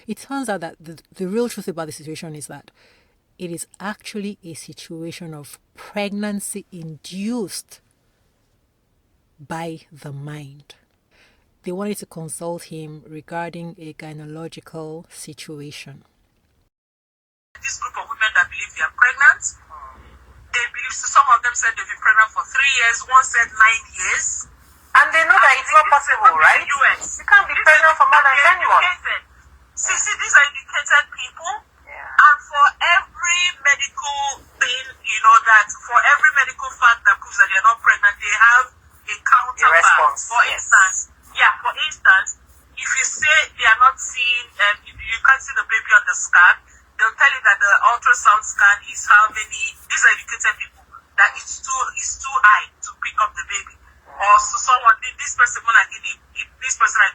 It turns out that the real truth about the situation is that it is actually a situation of pregnancy induced by the mind. They wanted to consult him regarding a gynecological situation. This group of women that believe they are pregnant, they believe, so some of them said they've been pregnant for 3 years, one said 9 years. And they know that it's not possible, right? US. You can't be pregnant for more than 10 months. See, these are educated people. Yeah. And for every medical thing, that for every medical fact that proves that they're not pregnant, they have a counterpart. For instance, if you say they are not seeing, you can't see the baby on the scan, they'll tell you that the ultrasound scan is how many. These are educated people, that it's too high to pick up the baby. Or so someone, this person I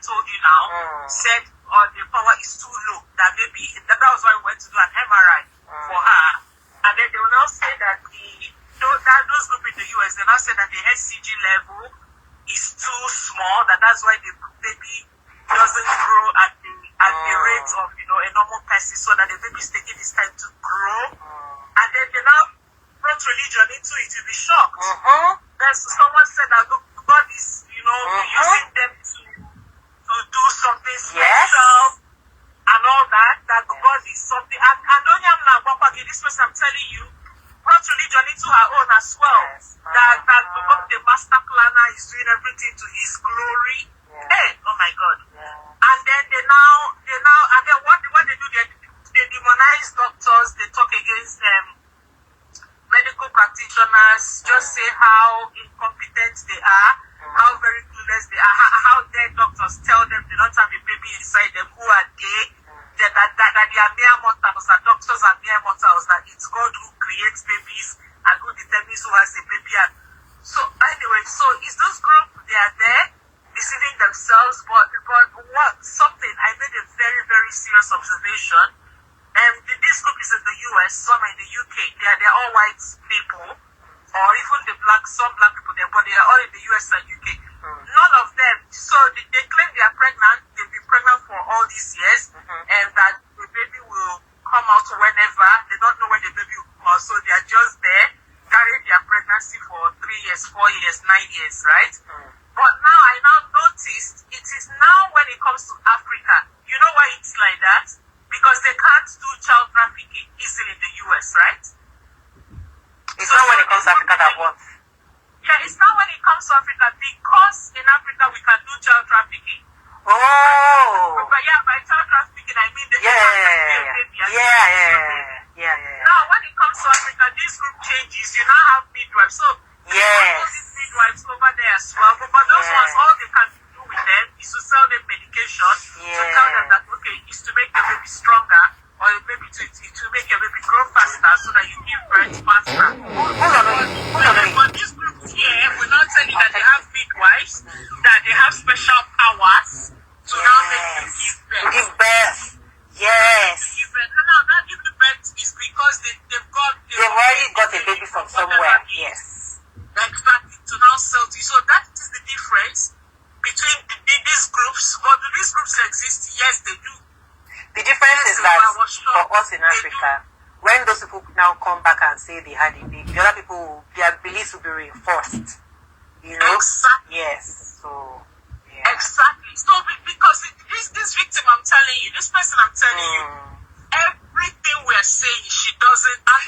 told you now said, the power is too low. That maybe that was why we went to do an MRI for her. And then they will now say that those group in the US, they now say that the HCG level is too small. That's why the baby doesn't grow at the rate of a normal person. So that the baby is taking this time to grow. And then they now brought religion into it. You'll be shocked. There's someone said that God is using them to do something special and all that God is something. And this person I'm telling you brought religion into her own as well. That the master planner is doing everything to his glory. Hey, oh my God. And then they what they do, they demonize doctors, they talk against medical practitioners, just say how incompetent they are, how very clueless they are, how their doctors tell them they don't have a baby inside them. Who are they? That they are mere mortals, that doctors are mere mortals, that it's God who creates babies and who determines who has a baby. And so anyway, so is this group, they are there deceiving themselves, but I made a very, very serious observation. This group is in the US, some are in the UK. They're all white people, or even some black people there, but they are all in the US and UK. None of them, so they claim they are pregnant, they've been pregnant for all these years, and that the baby will come out whenever. They don't know when the baby will come out, so they are just there, carrying their pregnancy for 3 years, 4 years, 9 years, right? But now I noticed, it is now when it comes to Africa. You know why it's like that? Because they can't do child trafficking easily in the US, right? It's not when it comes to Africa that what? Yeah, it's not when it comes to Africa, because in Africa we can do child trafficking. Oh! But by child trafficking I mean the Now when it comes to Africa, this group changes. You now have midwives. So midwives over there as well. But those ones, all they can do with them is to sell them medication, to tell them that it's to make your baby stronger, or maybe to make your baby grow faster so that you give birth faster. But these groups here will not tell you that they have midwives, that they have special powers to now make you give birth. Give birth. Yes. Now that giving birth is because they've already got a baby from somewhere. Yes. Exactly, to now sell to you. So that is the difference between these groups. But do these groups exist? Yes, they do. The difference is that for us in Africa, when those people now come back and say they had a baby, the other people, their beliefs will be reinforced. Exactly. Yes. So, exactly. So because this victim I'm telling you, this person I'm telling you, everything we're saying, she doesn't. And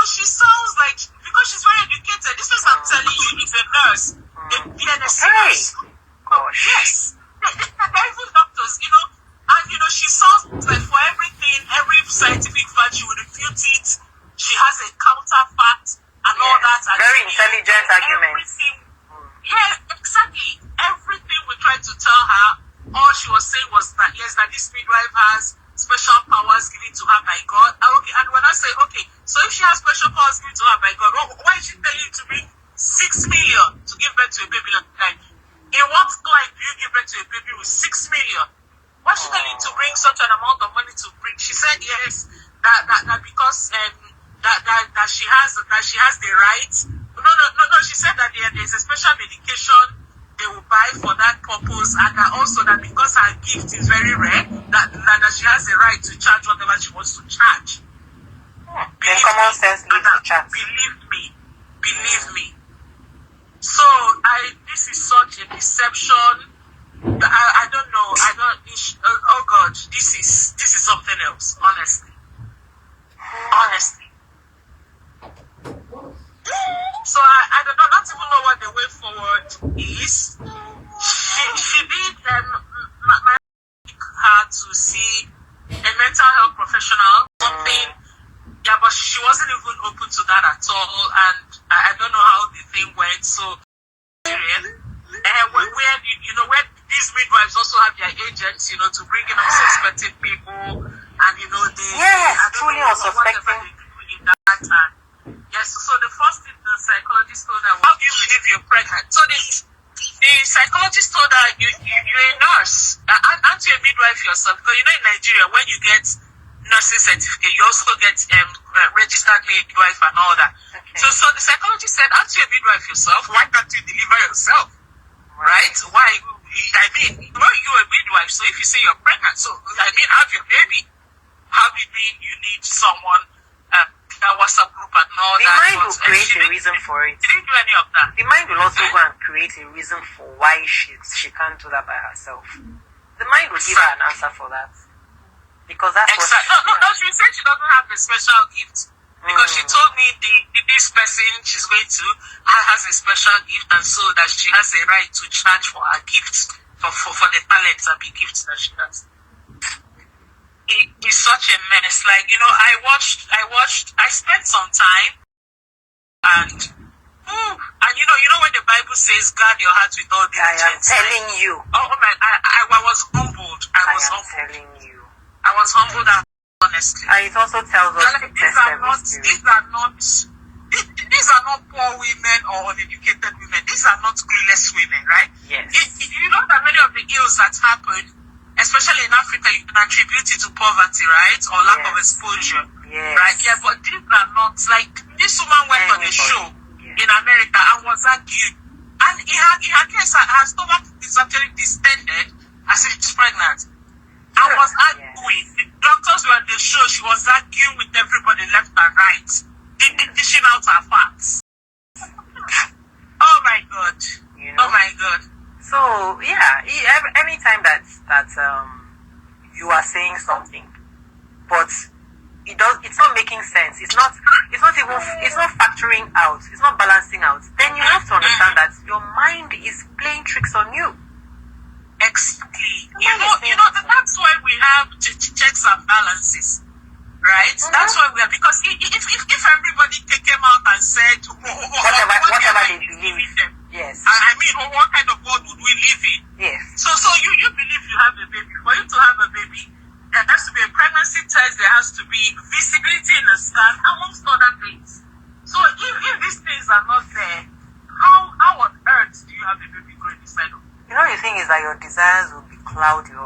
she sounds like, because she's very educated. This person I'm telling you is a nurse, a PNS nurse. Yes. They're even doctors, And, she sounds like for everything, every scientific fact, she would refute it. She has a counterpart and all that. And very intelligent arguments. Yeah, exactly. Everything we tried to tell her, all she was saying was that, yes, that this midwife has special powers given to her by God. And when I say, so if she has special powers given to her by God, why is she telling you to bring 6 million to give birth to a baby? Like, in what life do you give birth to a baby with 6 million? Why is she telling you to bring such an amount of money to bring? She said yes, that because that she has the right. No. She said that there's a special medication they will buy for that purpose, and that also that because her gift is very rare, that she has a right to charge whatever she wants to charge. Common sense leads to charge. Believe me. So this is such a deception. I don't know. Oh God, this is something else. Honestly. So I do not even know what the way forward is. She did my her to see a mental health professional, something. Yeah, but she wasn't even open to that at all, and I don't know how the thing went. So, where these midwives also have their agents, to bring in unsuspecting people, and truly unsuspecting. Yes, so the first thing the psychologist told her, how do you believe you're pregnant? So the psychologist told her, you're a nurse. Aren't you a midwife yourself? Because in Nigeria, when you get nursing certificate, you also get registered midwife and all that. Okay. So the psychologist said, aren't you a midwife yourself? Why can't you deliver yourself? Right? Why? You're a midwife, so if you say you're pregnant, so have your baby. How do you mean you need someone, that WhatsApp group and all that? The mind will create a reason for it. She didn't do any of that. The mind will also go and create a reason for why she can't do that by herself. The mind will give her an answer for that. Because that's exactly. No, she said she doesn't have a special gift. Because she told me this person she's going to has a special gift, and so that she has a right to charge for her gifts, for the talents and the gifts that she has. It's such a mess. Like, I spent some time, and when the Bible says guard your heart with all diligence. I am telling you. Oh man, I was humbled. I was telling you. I was humbled, honestly. And it also tells us like, these are not poor women or uneducated women. These are not clueless women, right? Yes. You know that many of the ills that happen, especially in Africa, you can attribute it to poverty, right? Or lack of exposure. Yes. Right? Yeah, but these are not, like, this woman went on a show in America and was argued. And her case, her stomach is actually distended as if she's pregnant. I was arguing. The doctors were on the show. She was arguing with everybody left and right, dishing out her facts. Oh my God! Oh my God! So anytime that you are saying something, but it's not making sense. It's not factoring out. It's not balancing out. Then you have to understand that your mind is playing tricks on you. Exactly. That's why we have checks and balances, right? That's why we have, because if everybody came out and said whatever they believe in them, yes. What kind of world would we live in? Yes. So you believe you have a baby. For you to have a baby, there has to be a pregnancy test. There has to be visibility in the scan, amongst other things. So if these things are not there, how on earth do you have a baby growing inside of you? The thing is that your desires will cloud you.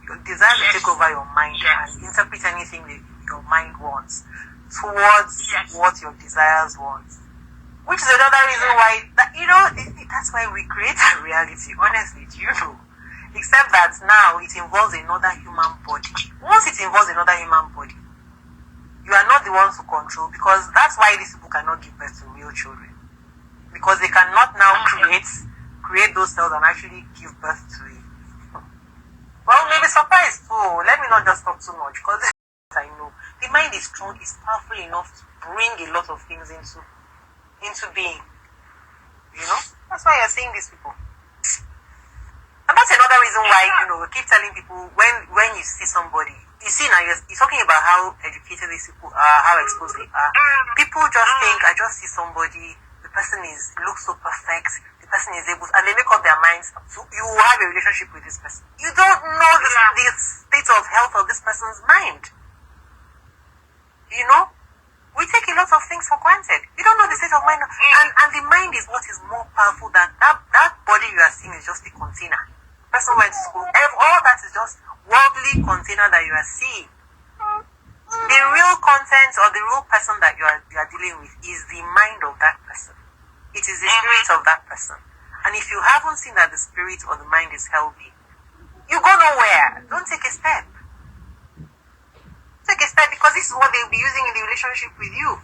Your desires will take over your mind and interpret anything that your mind wants towards what your desires want. Which is another reason why that's why we create a reality. Honestly, do you know? Except that now it involves another human body. Once it involves another human body, you are not the ones to control, because that's why these people cannot give birth to real children. Because they cannot now create those cells and actually give birth to it. Well, maybe surprised too. Let me not just talk too much, because I know the mind is strong, is powerful enough to bring a lot of things into being. That's why you're seeing these people. And that's another reason why, we keep telling people when you see somebody, you see now you're talking about how educated these people are, how exposed they are. People just think, I just see somebody, the person looks so perfect, the person is able, and they make up their minds, so you will have a relationship with this person. You don't know the state of health of this person's mind. We take a lot of things for granted. We don't know the state of mind. And the mind is what is more powerful than that body you are seeing is just a container. Person went to school. All that is just worldly container that you are seeing. The real content or the real person that you are dealing with is the mind of that person. It is the spirit of that person. And And if you haven't seen that the spirit or the mind is healthy, you go nowhere. Don't take a step. Take a step, because this is what they'll be using in the relationship with you.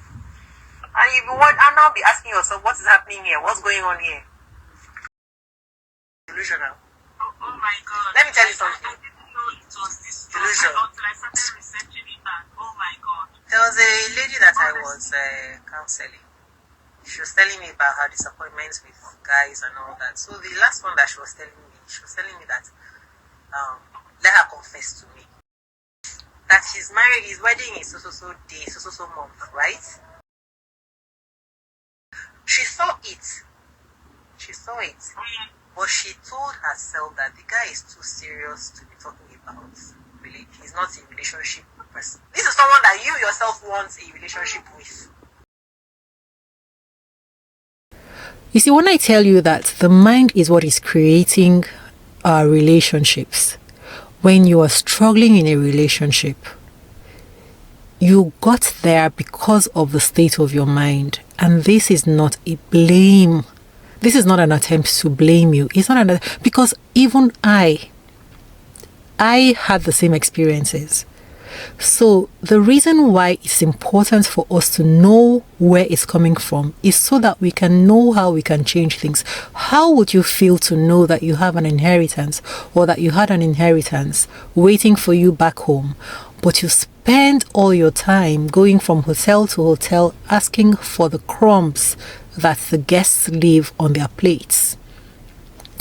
And you will now be asking yourself, what is happening here? What's going on here? Delusional. Oh my God. Let me tell you something. I didn't know it was this Delusional. until I started researching it, and oh my God. There was a lady that I was counseling. She was telling me about her disappointments with guys and all that. So the last one that she was telling me that let her confess to me that she's married, his wedding is so day, so month, right? She saw it, but she told herself that the guy is too serious to be talking about. Really, he's not a relationship person. This is someone that you yourself want a relationship with. You see, when I tell you that the mind is what is creating our relationships, when you are struggling in a relationship, you got there because of the state of your mind. And this is not a blame. This is not an attempt to blame you. It's not because even I had the same experiences. So the reason why it's important for us to know where it's coming from is so that we can know how we can change things. How would you feel to know that you have an inheritance, or that you had an inheritance waiting for you back home, but you spend all your time going from hotel to hotel asking for the crumbs that the guests leave on their plates?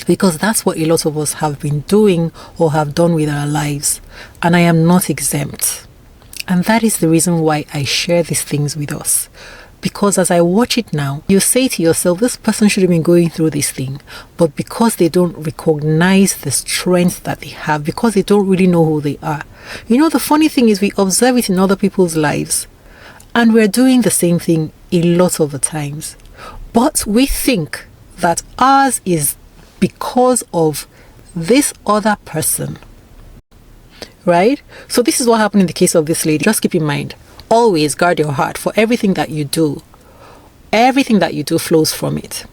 Because that's what a lot of us have been doing or have done with our lives. And I am not exempt. And that is the reason why I share these things with us. Because as I watch it now, you say to yourself, this person should have been going through this thing. But because they don't recognize the strength that they have, because they don't really know who they are. You know, the funny thing is we observe it in other people's lives. And we're doing the same thing a lot of the times. But we think that ours is because of this other person, right? So this is what happened in the case of this lady. Just keep in mind, always guard your heart, for everything that you do flows from it.